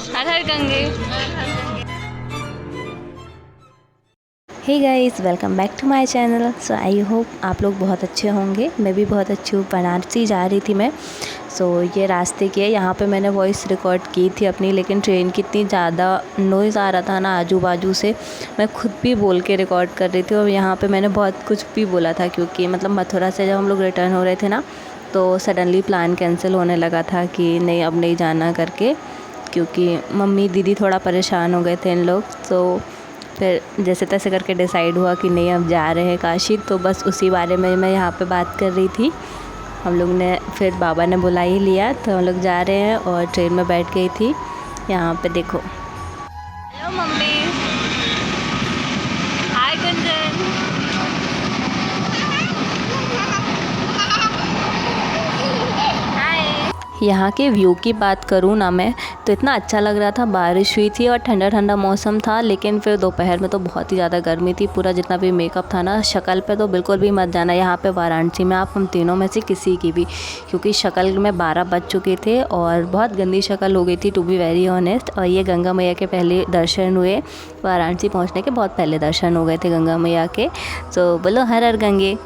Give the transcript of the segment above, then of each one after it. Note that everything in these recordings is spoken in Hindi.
हर हर गंगे। Hey guys, welcome back to my channel. So I hope आप लोग बहुत अच्छे होंगे। मैं भी बहुत अच्छी हूँ। बनारसी जा रही थी मैं। ये रास्ते की है। यहाँ पे मैंने वॉइस रिकॉर्ड की थी अपनी, लेकिन ट्रेन की इतनी ज़्यादा नॉइज़ आ रहा था ना आजू बाजू से, मैं खुद भी बोल के रिकॉर्ड कर रही थी। और यहाँ पे मैंने बहुत कुछ भी बोला था, क्योंकि मतलब मथुरा से जब हम लोग रिटर्न हो रहे थे ना, तो सडनली प्लान कैंसिल होने लगा था कि नहीं अब नहीं जाना करके, क्योंकि मम्मी दीदी थोड़ा परेशान हो गए थे इन लोग। तो फिर जैसे तैसे करके डिसाइड हुआ कि नहीं अब जा रहे हैं काशी। तो बस उसी बारे में मैं यहाँ पे बात कर रही थी। हम लोग ने फिर बाबा ने बुला ही लिया, तो हम लोग जा रहे हैं और ट्रेन में बैठ गई थी। यहाँ पे देखो। Hello mummy. हाय गुंजन। यहाँ के व्यू की बात करूँ ना मैं, तो इतना अच्छा लग रहा था। बारिश हुई थी और ठंडा ठंडा मौसम था, लेकिन फिर दोपहर में तो बहुत ही ज़्यादा गर्मी थी। पूरा जितना भी मेकअप था ना शक्ल पे, तो बिल्कुल भी मत जाना यहाँ पे वाराणसी में आप हम तीनों में से किसी की भी, क्योंकि शक्ल में 12 बज चुके थे और बहुत गंदी शक्ल हो गई थी, टू बी वेरी ऑनेस्ट। और ये गंगा मैया के पहले दर्शन हुए, वाराणसी पहुँचने के बहुत पहले दर्शन हो गए थे गंगा मैया के। तो बोलो हर हर गंगे।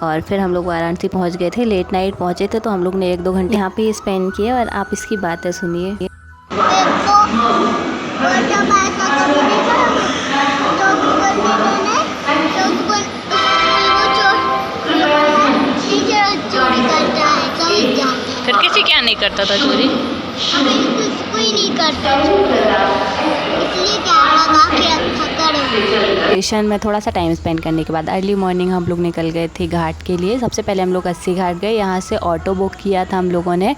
और फिर हम लोग वाराणसी पहुंच गए थे, लेट नाइट पहुंचे थे, तो हम लोग ने 1-2 घंटे यहाँ पे स्पेंड किए। और आप इसकी बातें सुनिए। फिर किसी क्या नहीं करता था चोरी? कोई नहीं करता, इसलिए कैमरा लगा के रखा करो। स्टेशन में थोड़ा सा टाइम स्पेंड करने के बाद अर्ली मॉर्निंग हम लोग निकल गए थे घाट के लिए। सबसे पहले हम लोग अस्सी घाट गए। यहाँ से ऑटो बुक किया था हम लोगों ने,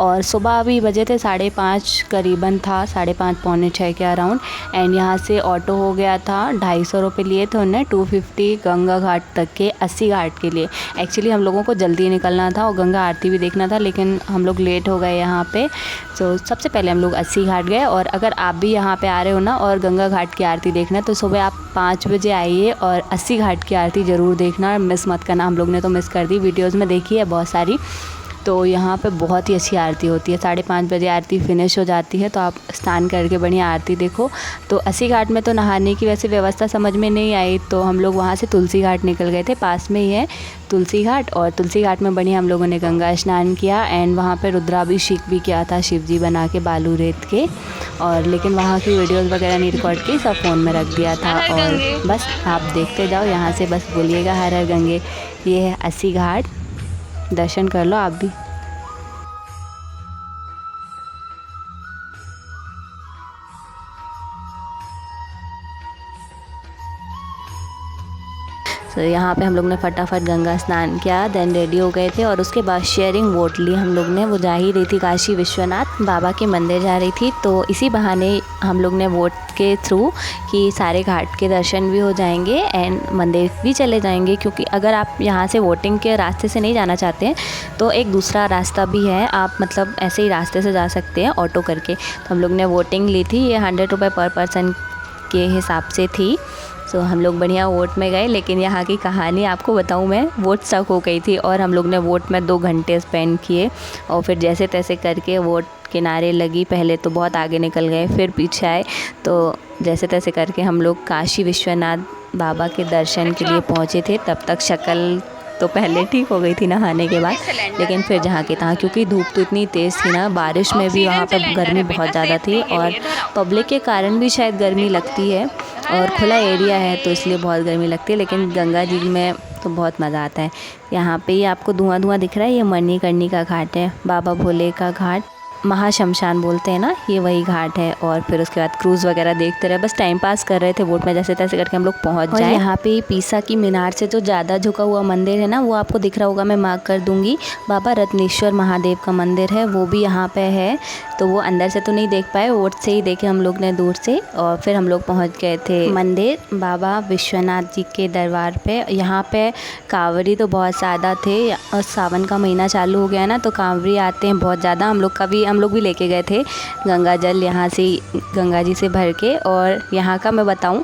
और सुबह अभी बजे थे 5:30 करीबन था, 5:30 पौने 6 के अराउंड। एंड यहाँ से ऑटो हो गया था 250 रुपये लिए थे उन्हें, 250 गंगा घाट तक के, अस्सी घाट के लिए। एक्चुअली हम लोगों को जल्दी निकलना था और गंगा आरती भी देखना था, लेकिन हम लोग लेट हो गए यहाँ पे। तो सबसे पहले हम लोग अस्सी घाट गए। और अगर आप भी यहाँ पे आ रहे हो ना और गंगा घाट की आरती देखना, तो सुबह आप 5 बजे आइए और अस्सी घाट की आरती ज़रूर देखना, मिस मत करना। हम लोग ने तो मिस कर दी, वीडियोज़ में देखी है बहुत सारी। तो यहाँ पे बहुत ही अच्छी आरती होती है। 5:30 बजे आरती फिनिश हो जाती है, तो आप स्नान करके बढ़िया आरती देखो। तो अस्सी घाट में तो नहाने की वैसे व्यवस्था समझ में नहीं आई, तो हम लोग वहाँ से तुलसी घाट निकल गए थे, पास में ही है तुलसी घाट। और तुलसी घाट में बढ़िया हम लोगों ने गंगा स्नान किया। एंड वहाँ पे रुद्राभिषेक भी किया था शिव जी बना के बालू रेत के। और लेकिन वहाँ की वीडियोज़ वगैरह नहीं रिकॉर्ड की, सब फ़ोन में रख दिया था। और बस आप देखते जाओ, यहाँ से बस बोलिएगा हर हर गंगे। ये है अस्सी घाट, दर्शन कर लो आप भी। तो यहाँ पे हम लोग ने फटाफट गंगा स्नान किया, देन रेडी हो गए थे। और उसके बाद शेयरिंग वोट ली हम लोग ने। वो जा ही रही थी काशी विश्वनाथ बाबा के मंदिर जा रही थी, तो इसी बहाने हम लोग ने वोट के थ्रू कि सारे घाट के दर्शन भी हो जाएंगे एंड मंदिर भी चले जाएंगे। क्योंकि अगर आप यहाँ से वोटिंग के रास्ते से नहीं जाना चाहते हैं, तो एक दूसरा रास्ता भी है, आप मतलब ऐसे ही रास्ते से जा सकते हैं ऑटो करके। तो हम लोग ने वोटिंग ली थी, ये 100 रुपये पर पर्सन के हिसाब से थी। तो हम लोग बढ़िया वोट में गए। लेकिन यहाँ की कहानी आपको बताऊँ मैं, वोट स्टक हो गई थी और हम लोग ने वोट में 2 घंटे स्पेंड किए। और फिर जैसे तैसे करके वोट किनारे लगी। पहले तो बहुत आगे निकल गए, फिर पीछे आए। तो जैसे तैसे करके हम लोग काशी विश्वनाथ बाबा के दर्शन के लिए पहुँचे थे। तब तक शक्ल तो पहले ठीक हो गई थी नहाने के बाद, लेकिन फिर जहाँ के तहाँ, क्योंकि धूप तो इतनी तेज़ थी ना, बारिश में भी वहाँ पर गर्मी बहुत ज़्यादा थी। और पब्लिक के कारण भी शायद गर्मी लगती है, और खुला एरिया है तो इसलिए बहुत गर्मी लगती है। लेकिन गंगा जी में तो बहुत मज़ा आता है। यहाँ पे ही आपको धुआं धुआं दिख रहा है, ये मणिकर्णी का घाट है, बाबा भोले का घाट, महाशमशान बोलते हैं ना, ये वही घाट है। और फिर उसके बाद क्रूज़ वगैरह देखते रहे, बस टाइम पास कर रहे थे वोट में, जैसे तैसे करके हम लोग पहुंच जाए। यहाँ पे पीसा की मीनार से जो ज़्यादा झुका हुआ मंदिर है ना, वो आपको दिख रहा होगा, मैं मार्क कर दूँगी। बाबा रत्नेश्वर महादेव का मंदिर है, वो भी यहाँ पे है। तो वो अंदर से तो नहीं देख पाए, वोट से ही देखे हम लोग ने दूर से। और फिर हम लोग पहुँच गए थे मंदिर बाबा विश्वनाथ जी के दरबार पे। यहाँ पे कांवड़ी तो बहुत ज़्यादा थे, और सावन का महीना चालू हो गया ना, तो कांवड़ी आते हैं बहुत ज़्यादा। हम लोग भी लेके गए थे गंगा जल यहाँ से, गंगा जी से भर के। और यहाँ का मैं बताऊँ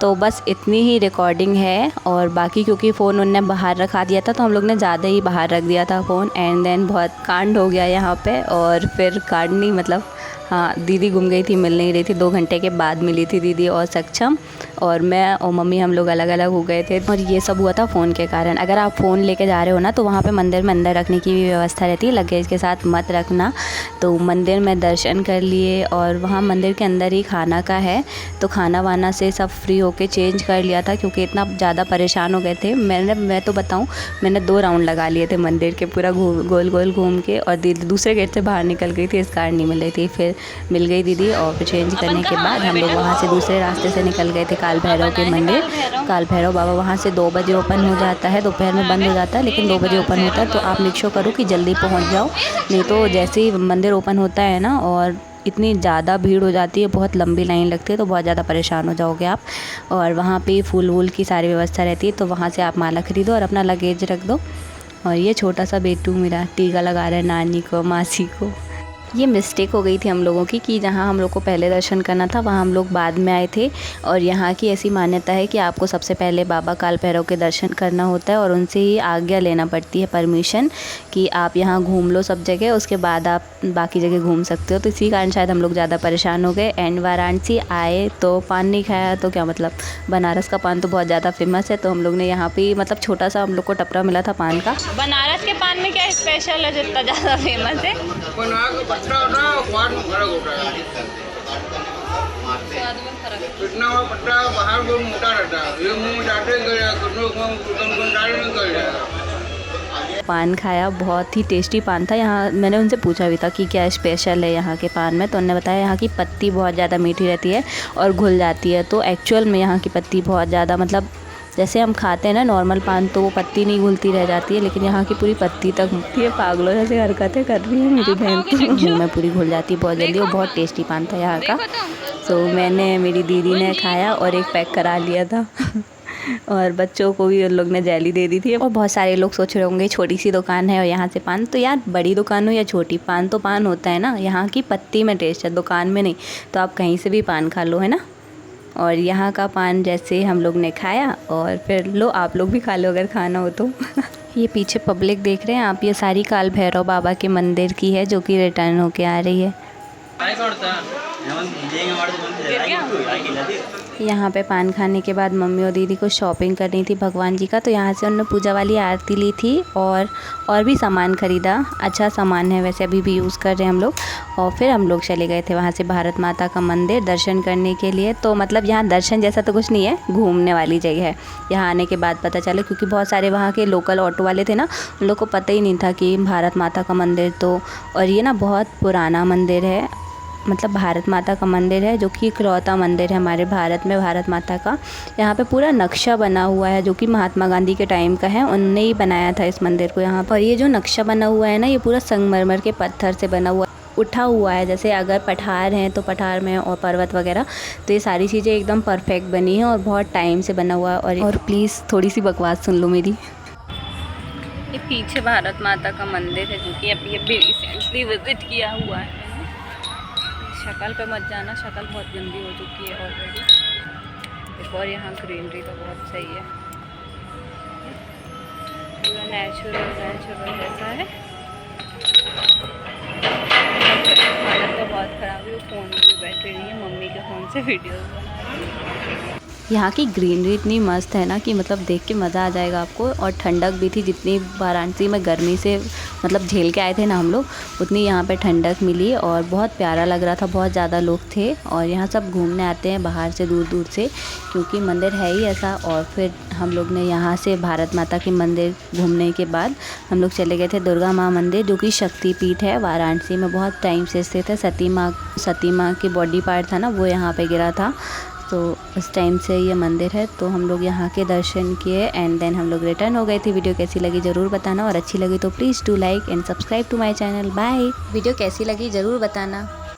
तो बस इतनी ही रिकॉर्डिंग है, और बाकी क्योंकि फ़ोन उनने बाहर रखा दिया था, तो हम लोग ने ज़्यादा ही बाहर रख दिया था फ़ोन। एंड देन बहुत कांड हो गया यहाँ पे। और फिर कांड नहीं, मतलब हाँ, दीदी गुम गई थी, मिल नहीं रही थी। 2 घंटे के बाद मिली थी दीदी और सक्षम, और मैं और मम्मी हम लोग अलग अलग हो गए थे। और ये सब हुआ था फ़ोन के कारण। अगर आप फ़ोन लेके जा रहे हो ना तो वहाँ पे मंदिर में अंदर रखने की भी व्यवस्था रहती है, लगेज के साथ मत रखना। तो मंदिर में दर्शन कर लिए और वहाँ मंदिर के अंदर ही खाना का है, तो खाना वाना से सब फ्री होके चेंज कर लिया था, क्योंकि इतना ज़्यादा परेशान हो गए थे। मैं तो बताऊँ, मैंने 2 राउंड लगा लिए थे मंदिर के, पूरा गोल गोल घूम के, और दीदी दूसरे गेट से बाहर निकल गई थी, इस कारण नहीं मिल रही थी। फिर मिल गई दीदी, और फिर चेंज करने के बाद हम लोग वहाँ से दूसरे रास्ते से निकल गए थे काल भैरव के मंदिर। काल भैरव बाबा वहाँ से 2 बजे ओपन हो जाता है, दोपहर में बंद हो जाता है, लेकिन 2 बजे ओपन होता है। तो आप मेक श्योर करो कि जल्दी पहुँच जाओ, नहीं तो जैसे ही मंदिर ओपन होता है ना और इतनी ज़्यादा भीड़ हो जाती है, बहुत लंबी लाइन लगती है, तो बहुत ज़्यादा परेशान हो जाओगे आप। और वहाँ पे फूल वूल की सारी व्यवस्था रहती है, तो वहाँ से आप माला खरीदो और अपना लगेज रख दो। और ये छोटा सा बेटू मेरा टीका लगा रहा है नानी को, मासी को। ये मिस्टेक हो गई थी हम लोगों की कि जहाँ हम लोग को पहले दर्शन करना था वहाँ हम लोग बाद में आए थे। और यहाँ की ऐसी मान्यता है कि आपको सबसे पहले बाबा काल भैरव के दर्शन करना होता है और उनसे ही आज्ञा लेना पड़ती है, परमिशन, कि आप यहाँ घूम लो सब जगह, उसके बाद आप बाकी जगह घूम सकते हो। तो इसी कारण शायद हम लोग ज़्यादा परेशान हो गए। एंड वाराणसी आए तो पान नहीं खाया तो क्या मतलब, बनारस का पान तो बहुत ज़्यादा फेमस है, तो हम लोग ने यहाँ पे मतलब छोटा सा हम लोग को टपरा मिला था पान का। बनारस के पान में क्या स्पेशल है जो इतना ज़्यादा फेमस है? पतला होता है, स्वाद में फर्क होता है। कितना पतला बाहर बहुत मोटा रहता है, ये मुंह में डालते ही गल जाएगा। पान खाया, बहुत ही टेस्टी पान था। यहाँ मैंने उनसे पूछा भी था कि क्या स्पेशल है यहाँ के पान में, तो उन्होंने बताया यहाँ की पत्ती बहुत ज़्यादा मीठी रहती है और घुल जाती है। तो एक्चुअल में यहाँ की पत्ती बहुत ज़्यादा, मतलब जैसे हम खाते हैं ना नॉर्मल पान, तो वो पत्ती नहीं घुलती रह जाती है, लेकिन यहाँ की पूरी पत्ती तक घुलती है। पागलों जैसे हरकतें कर रही है मेरी बहन, तो मुँह में पूरी घुल जाती है बहुत जल्दी। और बहुत टेस्टी पान था यहाँ का। तो मैंने, मेरी दीदी ने खाया और एक पैक करा लिया था और बच्चों को भी उन लोग ने जेली दे दी थी। और बहुत सारे लोग सोच रहे होंगे छोटी सी दुकान है और यहाँ से पान, तो यार बड़ी दुकान हो या छोटी, पान तो पान होता है ना। यहाँ की पत्ती में टेस्ट है, दुकान में नहीं। तो आप कहीं से भी पान खा लो, है ना। और यहाँ का पान जैसे हम लोग ने खाया, और फिर लो आप लोग भी खा लो अगर खाना हो तो। ये पीछे पब्लिक देख रहे हैं आप, ये सारी काल भैरव बाबा के मंदिर की है जो कि रिटर्न होके आ रही है। यहाँ पे पान खाने के बाद मम्मी और दीदी को शॉपिंग करनी थी भगवान जी का, तो यहाँ से उन्होंने पूजा वाली आरती ली थी और भी सामान ख़रीदा। अच्छा सामान है वैसे, अभी भी यूज़ कर रहे हैं हम लोग। और फिर हम लोग चले गए थे वहाँ से भारत माता का मंदिर दर्शन करने के लिए। तो मतलब यहाँ दर्शन जैसा तो कुछ नहीं है, घूमने वाली जगह है। यहाँ आने के बाद पता चला, क्योंकि बहुत सारे वहाँ के लोकल ऑटो वाले थे ना, उन लोग को पता ही नहीं था कि भारत माता का मंदिर। तो और ये ना बहुत पुराना मंदिर है, मतलब भारत माता का मंदिर है जो कि इकलौता मंदिर है हमारे भारत में भारत माता का। यहाँ पे पूरा नक्शा बना हुआ है जो कि महात्मा गांधी के टाइम का है, उनने ही बनाया था इस मंदिर को यहाँ पर। ये जो नक्शा बना हुआ है ना, ये पूरा संगमरमर के पत्थर से बना हुआ उठा हुआ है। जैसे अगर पठार हैं तो पठार में, और पर्वत वगैरह, तो ये सारी चीज़ें एकदम परफेक्ट बनी है और बहुत टाइम से बना हुआ है। और प्लीज़ थोड़ी सी बकवास सुन लो मेरी। ये पीछे भारत माता का मंदिर है जो कि अभी रिसेंटली विजिट किया हुआ है। शक्ल पे मत जाना, शक्ल बहुत गंदी हो चुकी है ऑलरेडी। और यहाँ ग्रीनरी तो बहुत सही है, पूरा नेचुरल जैसा है। हालत तो बहुत ख़राब है, फ़ोन में भी बैटरी नहीं है, मम्मी के फ़ोन से वीडियोस बना रही है। यहाँ की ग्रीनरी इतनी मस्त है ना कि मतलब देख के मज़ा आ जाएगा आपको। और ठंडक भी थी, जितनी वाराणसी में गर्मी से मतलब झेल के आए थे ना हम लोग, उतनी यहाँ पे ठंडक मिली और बहुत प्यारा लग रहा था। बहुत ज़्यादा लोग थे और यहाँ सब घूमने आते हैं बाहर से, दूर दूर से, क्योंकि मंदिर है ही ऐसा। और फिर हम लोग ने यहाँ से भारत माता के मंदिर घूमने के बाद हम लोग चले गए थे दुर्गा माँ मंदिर, जो कि शक्तिपीठ है वाराणसी में, बहुत टाइम से स्थित है। सती माँ की बॉडी पार्ट था ना, वो यहाँ पे गिरा था, तो उस टाइम से ये मंदिर है। तो हम लोग यहाँ के दर्शन किए एंड देन हम लोग रिटर्न हो गए थे। वीडियो कैसी लगी ज़रूर बताना, और अच्छी लगी तो please do like and subscribe to my channel. Bye. Video कैसी लगी ज़रूर बताना।